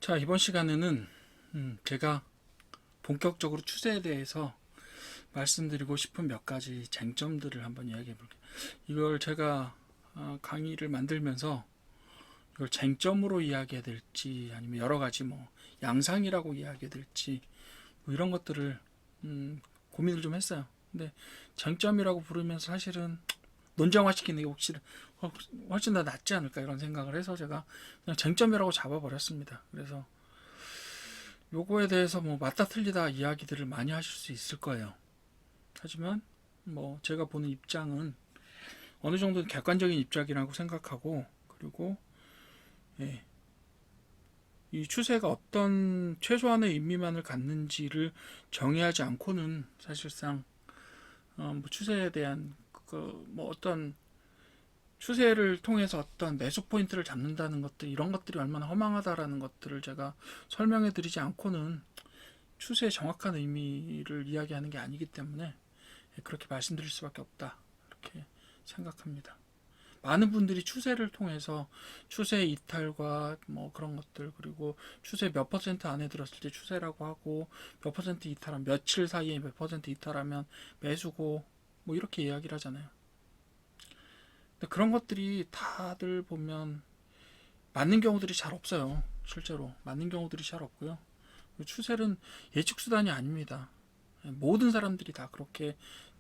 자, 이번 시간에는 제가 본격적으로 추세에 대해서 말씀드리고 싶은 몇 가지 쟁점들을 한번 이야기해 볼게요. 이걸 제가 강의를 만들면서 이걸 쟁점으로 이야기해야 될지 아니면 여러 가지 뭐 양상이라고 이야기해야 될지 뭐 이런 것들을 고민을 좀 했어요. 근데 쟁점이라고 부르면서 사실은 논쟁화시키는 게 훨씬 더 낫지 않을까 이런 생각을 해서 제가 그냥 쟁점이라고 잡아버렸습니다. 그래서 요거에 대해서 뭐 맞다 틀리다 이야기들을 많이 하실 수 있을 거예요. 하지만 뭐 제가 보는 입장은 어느 정도 객관적인 입장이라고 생각하고, 그리고 예, 이 추세가 어떤 최소한의 의미만을 갖는지를 정의하지 않고는 사실상 뭐 추세에 대한 뭐 어떤 추세를 통해서 어떤 매수 포인트를 잡는다는 것들, 이런 것들이 얼마나 허망하다라는 것들을 제가 설명해 드리지 않고는 추세의 정확한 의미를 이야기하는 게 아니기 때문에 그렇게 말씀드릴 수밖에 없다, 이렇게 생각합니다. 많은 분들이 추세를 통해서 추세 이탈과 뭐 그런 것들, 그리고 추세 몇 퍼센트 안에 들었을 때 추세라고 하고, 몇 퍼센트 이탈하면 며칠 사이에 몇 퍼센트 이탈하면 매수고, 뭐 이렇게 이야기를 하잖아요. 근데 그런 것들이 다들 보면 맞는 경우들이 잘 없어요. 실제로 맞는 경우들이 잘 없고요. 추세는 예측 수단이 아닙니다. 모든 사람들이 다 그렇게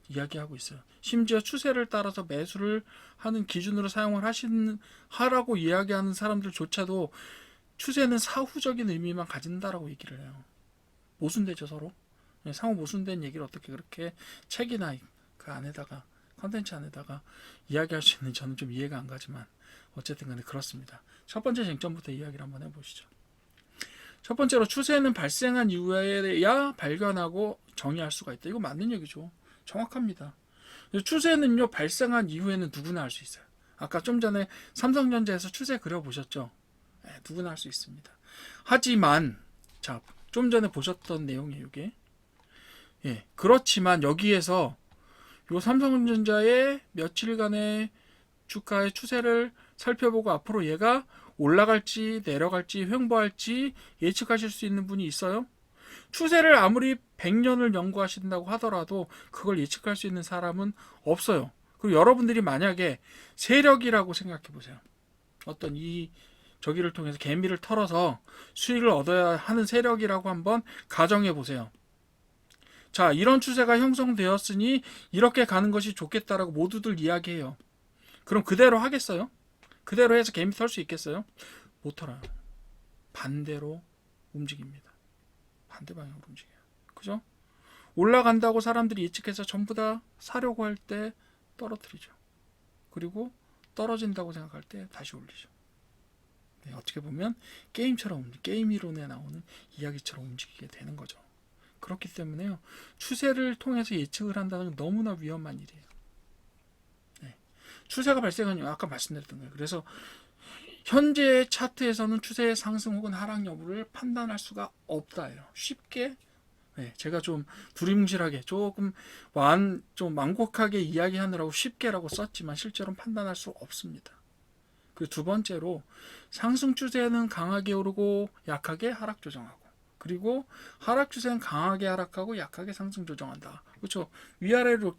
이야기하고 있어요. 심지어 추세를 따라서 매수를 하는 기준으로 사용을 하라고 이야기하는 사람들조차도 추세는 사후적인 의미만 가진다라고 얘기를 해요. 모순되죠, 서로. 상호 모순된 얘기를 어떻게 그렇게 책이나 그 안에다가, 컨텐츠 안에다가 이야기할 수 있는지 저는 좀 이해가 안 가지만 어쨌든 간에 그렇습니다. 첫 번째 쟁점부터 이야기를 한번 해보시죠. 첫 번째로, 추세는 발생한 이후에야 발견하고 정의할 수가 있다. 이거 맞는 얘기죠. 정확합니다. 추세는요, 발생한 이후에는 누구나 할 수 있어요. 아까 좀 전에 삼성전자에서 추세 그려보셨죠? 네, 누구나 할 수 있습니다. 하지만 자, 좀 전에 보셨던 내용이에요, 이게. 예, 그렇지만 여기에서 요 삼성전자의 며칠간의 주가의 추세를 살펴보고 앞으로 얘가 올라갈지 내려갈지 횡보할지 예측하실 수 있는 분이 있어요? 추세를 아무리 100년을 연구하신다고 하더라도 그걸 예측할 수 있는 사람은 없어요. 그리고 여러분들이 만약에 세력이라고 생각해 보세요. 어떤 저기를 통해서 개미를 털어서 수익을 얻어야 하는 세력이라고 한번 가정해 보세요. 자, 이런 추세가 형성되었으니 이렇게 가는 것이 좋겠다라고 모두들 이야기해요. 그럼 그대로 하겠어요? 그대로 해서 개미 털 수 있겠어요? 못 털어요. 반대로 움직입니다. 반대 방향으로 움직여요. 그죠? 올라간다고 사람들이 예측해서 전부 다 사려고 할 때 떨어뜨리죠. 그리고 떨어진다고 생각할 때 다시 올리죠. 네, 어떻게 보면 게임 이론에 나오는 이야기처럼 움직이게 되는 거죠. 그렇기 때문에요, 추세를 통해서 예측을 한다는 건 너무나 위험한 일이에요. 네. 추세가 발생한 이유, 아까 말씀드렸던 거예요. 그래서 현재 차트에서는 추세의 상승 혹은 하락 여부를 판단할 수가 없다예요. 쉽게, 네, 제가 좀 두리뭉실하게 조금 좀 완곡하게 이야기하느라고 쉽게라고 썼지만 실제로는 판단할 수 없습니다. 그 두 번째로, 상승 추세는 강하게 오르고 약하게 하락 조정하고, 그리고 하락 추세는 강하게 하락하고 약하게 상승 조정한다. 그렇죠? 위아래로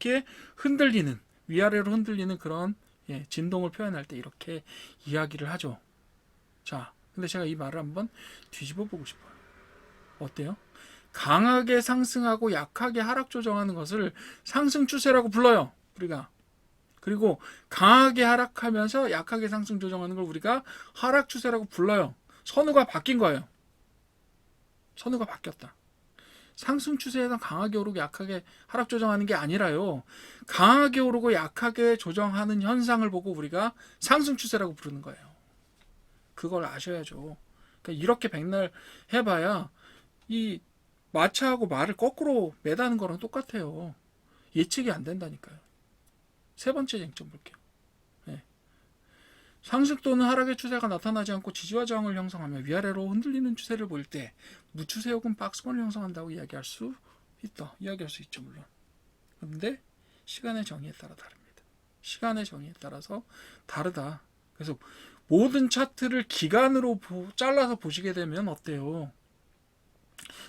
흔들리는 그런 진동을 표현할 때 이렇게 이야기를 하죠. 자, 근데 제가 이 말을 한번 뒤집어 보고 싶어요. 어때요? 강하게 상승하고 약하게 하락 조정하는 것을 상승 추세라고 불러요, 우리가. 그리고 강하게 하락하면서 약하게 상승 조정하는 걸 우리가 하락 추세라고 불러요. 선우가 바뀐 거예요. 선우가 바뀌었다. 상승 추세에서 강하게 오르고 약하게 하락 조정하는 게 아니라요, 강하게 오르고 약하게 조정하는 현상을 보고 우리가 상승 추세라고 부르는 거예요. 그걸 아셔야죠. 그러니까 이렇게 백날 해봐야 이 마차하고 말을 거꾸로 매다는 거랑 똑같아요. 예측이 안 된다니까요. 세 번째 쟁점 볼게요. 네. 상승 또는 하락의 추세가 나타나지 않고 지지와 저항을 형성하며 위아래로 흔들리는 추세를 보일 때 무추세 혹은 박스권을 형성한다고 이야기할 수 있죠, 물론. 그런데 시간의 정의에 따라 다릅니다. 시간의 정의에 따라서 다르다. 그래서 모든 차트를 기간으로 잘라서 보시게 되면 어때요?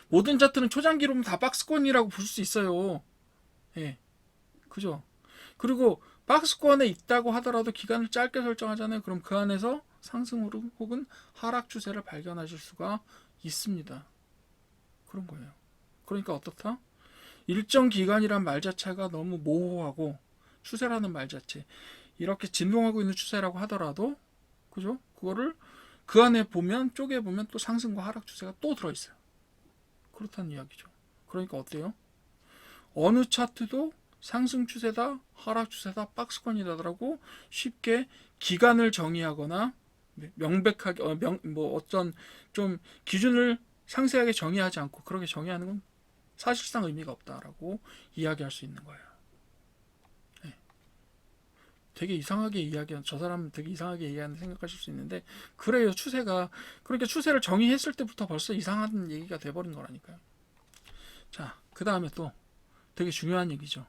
모든 차트는 초장기로 보면 다 박스권이라고 볼 수 있어요. 예. 그죠? 그리고 박스권에 있다고 하더라도 기간을 짧게 설정하잖아요. 그럼 그 안에서 상승으로 혹은 하락 추세를 발견하실 수가 있습니다. 그런 거예요. 그러니까 어떻다? 일정 기간이란 말 자체가 너무 모호하고 추세라는 말 자체 이렇게 진동하고 있는 추세라고 하더라도 그죠? 그거를 그 안에 보면 쪼개 보면 또 상승과 하락 추세가 또 들어있어요. 그렇다는 이야기죠. 그러니까 어때요? 어느 차트도 상승 추세다, 하락 추세다, 박스권이다라고 쉽게 기간을 정의하거나 명백하게 어떤 좀 기준을 상세하게 정의하지 않고 그렇게 정의하는 건 사실상 의미가 없다라고 이야기할 수 있는 거예요. 네. 되게 이상하게 이야기한 저 사람은 되게 이상하게 얘기하는 생각하실 수 있는데 그래요. 추세가 그러니까 추세를 정의했을 때부터 벌써 이상한 얘기가 돼버린 거라니까요. 자, 그 다음에 또 되게 중요한 얘기죠.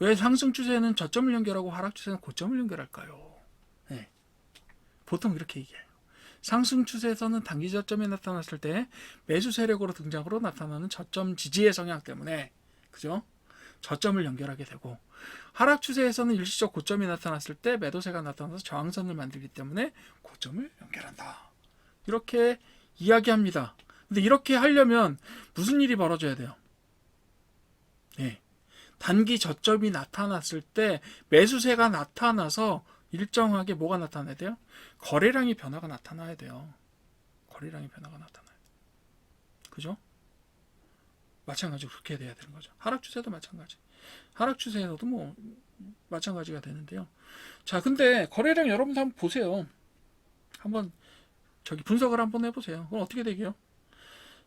왜 상승 추세는 저점을 연결하고 하락 추세는 고점을 연결할까요? 네. 보통 이렇게 얘기해요. 상승 추세에서는 단기 저점이 나타났을 때 매수 세력으로 등장으로 나타나는 저점 지지의 성향 때문에 그죠? 저점을 연결하게 되고 하락 추세에서는 일시적 고점이 나타났을 때 매도세가 나타나서 저항선을 만들기 때문에 고점을 연결한다. 이렇게 이야기합니다. 근데 이렇게 하려면 무슨 일이 벌어져야 돼요? 네. 단기 저점이 나타났을 때 매수세가 나타나서 일정하게 뭐가 나타나야 돼요? 거래량의 변화가 나타나야 돼요. 거래량의 변화가 나타나요. 그죠? 마찬가지로 그렇게 돼야 되는 거죠. 하락 추세도 마찬가지. 하락 추세에서도 뭐 마찬가지가 되는데요. 자, 근데 거래량 여러분도 한번 보세요. 한번 분석을 한번 해보세요. 그럼 어떻게 되게요?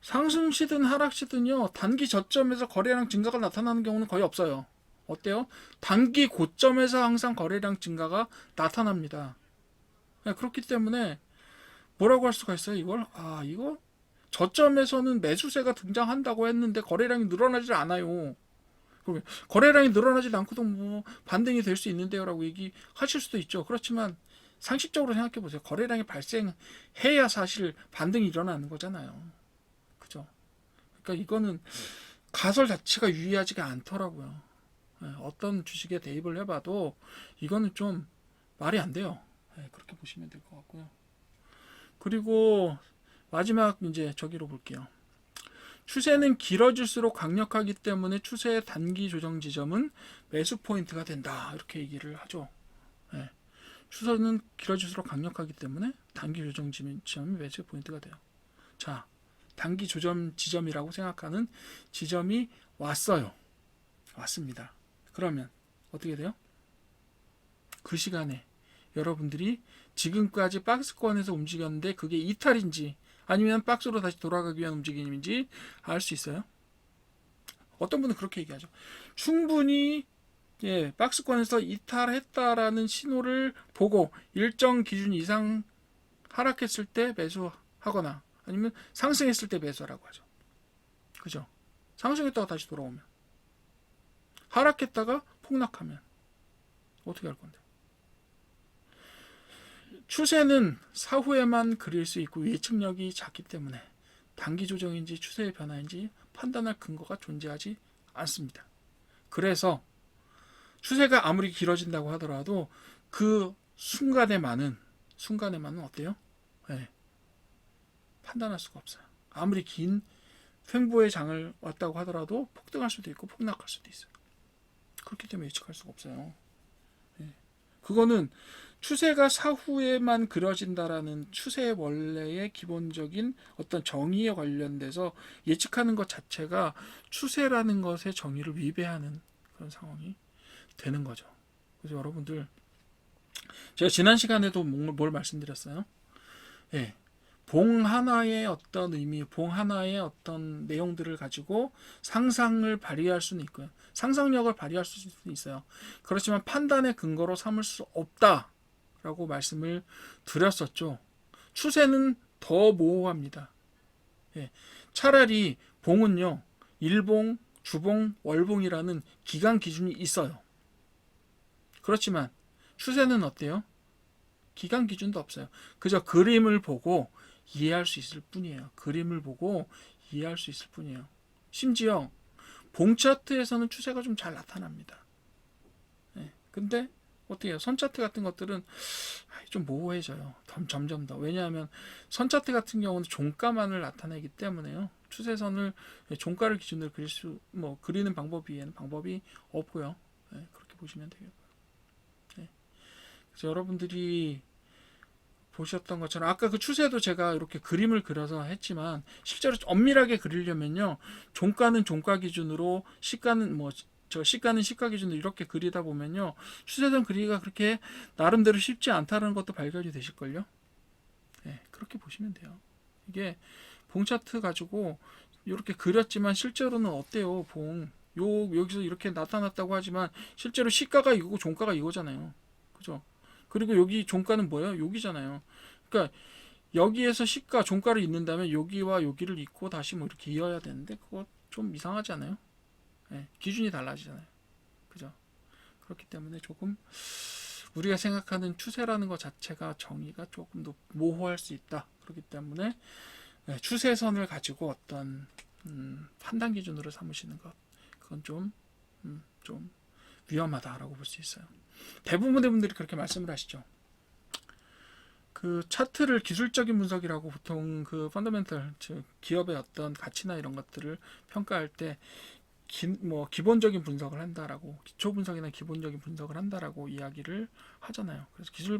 상승시든 하락시든요. 단기 저점에서 거래량 증가가 나타나는 경우는 거의 없어요. 어때요? 단기 고점에서 항상 거래량 증가가 나타납니다. 그렇기 때문에 뭐라고 할 수가 있어요? 이거 저점에서는 매수세가 등장한다고 했는데 거래량이 늘어나질 않아요. 그러면 거래량이 늘어나지 않고도 뭐 반등이 될 수 있는데요라고 얘기하실 수도 있죠. 그렇지만 상식적으로 생각해 보세요. 거래량이 발생해야 사실 반등이 일어나는 거잖아요. 그죠? 그러니까 이거는 가설 자체가 유의하지가 않더라고요. 어떤 주식에 대입을 해봐도 이거는 좀 말이 안 돼요. 그렇게 보시면 될 것 같고요. 그리고 마지막 이제 저기로 볼게요. 추세는 길어질수록 강력하기 때문에 추세의 단기 조정 지점은 매수 포인트가 된다. 이렇게 얘기를 하죠. 추세는 길어질수록 강력하기 때문에 단기 조정 지점이 매수 포인트가 돼요. 자, 단기 조정 지점이라고 생각하는 지점이 왔어요. 왔습니다. 그러면 어떻게 돼요? 그 시간에 여러분들이 지금까지 박스권에서 움직였는데 그게 이탈인지 아니면 박스로 다시 돌아가기 위한 움직임인지 알 수 있어요. 어떤 분은 그렇게 얘기하죠. 충분히 박스권에서 이탈했다라는 신호를 보고 일정 기준 이상 하락했을 때 매수하거나 아니면 상승했을 때 매수하라고 하죠. 그죠? 상승했다가 다시 돌아오면 하락했다가 폭락하면 어떻게 할 건데? 추세는 사후에만 그릴 수 있고 예측력이 작기 때문에 단기 조정인지 추세의 변화인지 판단할 근거가 존재하지 않습니다. 그래서 추세가 아무리 길어진다고 하더라도 그 순간에만은 어때요? 판단할 수가 없어요. 아무리 긴 횡보의 장을 왔다고 하더라도 폭등할 수도 있고 폭락할 수도 있어요. 그렇기 때문에 예측할 수가 없어요. 그거는 추세가 사후에만 그려진다라는 추세의 원래의 기본적인 어떤 정의에 관련돼서 예측하는 것 자체가 추세라는 것의 정의를 위배하는 그런 상황이 되는 거죠. 그래서 여러분들 제가 지난 시간에도 뭘 말씀드렸어요? 봉 하나의 어떤 의미, 봉 하나의 어떤 내용들을 가지고 상상을 발휘할 수는 있고요. 상상력을 발휘할 수는 있어요. 그렇지만 판단의 근거로 삼을 수 없다라고 말씀을 드렸었죠. 추세는 더 모호합니다. 차라리 봉은요, 일봉, 주봉, 월봉이라는 기간 기준이 있어요. 그렇지만 추세는 어때요? 기간 기준도 없어요. 그저 그림을 보고 이해할 수 있을 뿐이에요. 그림을 보고 이해할 수 있을 뿐이에요. 심지어 봉 차트에서는 추세가 좀 잘 나타납니다. 네. 근데 어떻게 해요? 선 차트 같은 것들은 좀 모호해져요. 점점 더. 왜냐하면 선 차트 같은 경우는 종가만을 나타내기 때문에요. 추세선을 종가를 기준으로 그리는 방법 외에는 방법이 없고요. 네, 그렇게 보시면 되겠고요. 네. 그래서 여러분들이 보셨던 것처럼 아까 그 추세도 제가 이렇게 그림을 그려서 했지만 실제로 엄밀하게 그리려면요. 종가는 종가 기준으로 시가는 시가는 시가 기준으로 이렇게 그리다 보면요. 추세선 그리기가 그렇게 나름대로 쉽지 않다는 것도 발견이 되실걸요. 네, 그렇게 보시면 돼요. 이게 봉 차트 가지고 이렇게 그렸지만 실제로는 어때요? 여기서 이렇게 나타났다고 하지만 실제로 시가가 이거고 종가가 이거잖아요. 그죠? 그리고 여기 종가는 뭐예요? 여기잖아요. 그러니까 여기에서 시가 종가를 잇는다면 여기와 여기를 잇고 다시 이렇게 이어야 되는데 그거 좀 이상하지 않아요? 네, 기준이 달라지잖아요. 그죠? 그렇기 때문에 조금 우리가 생각하는 추세라는 것 자체가 정의가 조금 더 모호할 수 있다. 그렇기 때문에 추세선을 가지고 어떤 판단 기준으로 삼으시는 것 그건 좀 위험하다라고 볼 수 있어요. 대부분의 분들이 그렇게 말씀을 하시죠. 그 차트를 기술적인 분석이라고 보통 그 펀더멘털 즉 기업의 어떤 가치나 이런 것들을 평가할 때 기본적인 분석을 한다라고 기초 분석이나 기본적인 분석을 한다라고 이야기를 하잖아요. 그래서 기술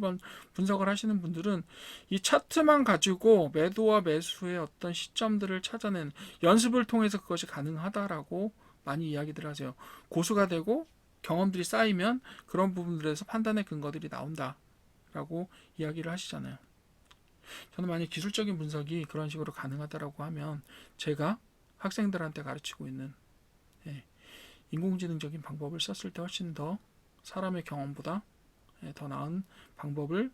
분석을 하시는 분들은 이 차트만 가지고 매도와 매수의 어떤 시점들을 찾아낸 연습을 통해서 그것이 가능하다라고 많이 이야기들 하세요. 고수가 되고 경험들이 쌓이면 그런 부분들에서 판단의 근거들이 나온다라고 이야기를 하시잖아요. 저는 만약 기술적인 분석이 그런 식으로 가능하다라고 하면 제가 학생들한테 가르치고 있는 인공지능적인 방법을 썼을 때 훨씬 더 사람의 경험보다 더 나은 방법을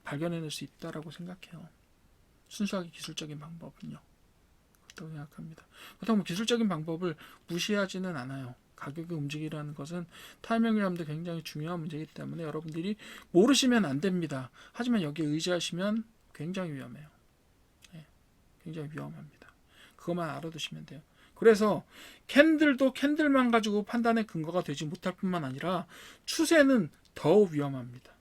발견해낼 수 있다라고 생각해요. 순수하게 기술적인 방법은요. 그렇다고 생각합니다. 그렇다고 기술적인 방법을 무시하지는 않아요. 가격의 움직이라는 것은 타이밍이라는 굉장히 중요한 문제이기 때문에 여러분들이 모르시면 안 됩니다. 하지만 여기에 의지하시면 굉장히 위험해요. 굉장히 위험합니다. 그것만 알아두시면 돼요. 그래서 캔들도 캔들만 가지고 판단의 근거가 되지 못할 뿐만 아니라 추세는 더 위험합니다.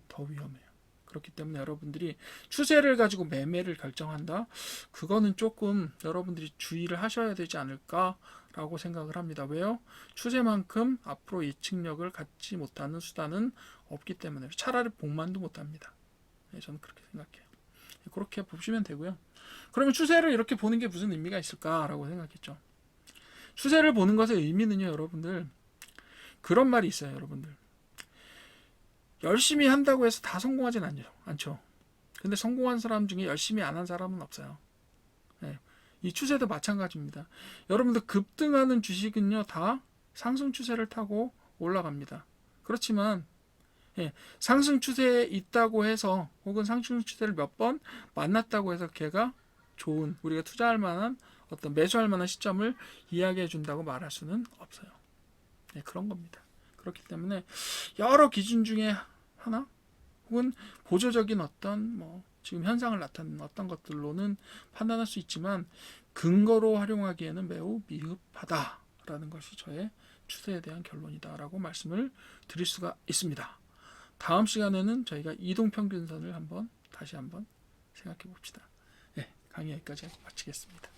더 위험해요. 그렇기 때문에 여러분들이 추세를 가지고 매매를 결정한다? 그거는 조금 여러분들이 주의를 하셔야 되지 않을까라고 생각을 합니다. 왜요? 추세만큼 앞으로 예측력을 갖지 못하는 수단은 없기 때문에 차라리 복만도 못합니다. 저는 그렇게 생각해요. 그렇게 보시면 되고요. 그러면 추세를 이렇게 보는 게 무슨 의미가 있을까라고 생각했죠. 추세를 보는 것의 의미는요, 여러분들 그런 말이 있어요, 여러분들. 열심히 한다고 해서 다 성공하진 않죠. 근데 성공한 사람 중에 열심히 안 한 사람은 없어요. 이 추세도 마찬가지입니다. 여러분들 급등하는 주식은요, 다 상승 추세를 타고 올라갑니다. 그렇지만 상승 추세에 있다고 해서 혹은 상승 추세를 몇 번 만났다고 해서 걔가 좋은 우리가 투자할 만한 어떤 매수할 만한 시점을 이야기해 준다고 말할 수는 없어요. 그런 겁니다. 그렇기 때문에 여러 기준 중에 하나 혹은 보조적인 어떤 지금 현상을 나타내는 어떤 것들로는 판단할 수 있지만 근거로 활용하기에는 매우 미흡하다라는 것이 저의 추세에 대한 결론이다라고 말씀을 드릴 수가 있습니다. 다음 시간에는 저희가 이동평균선을 다시 한번 생각해 봅시다. 강의 여기까지 마치겠습니다.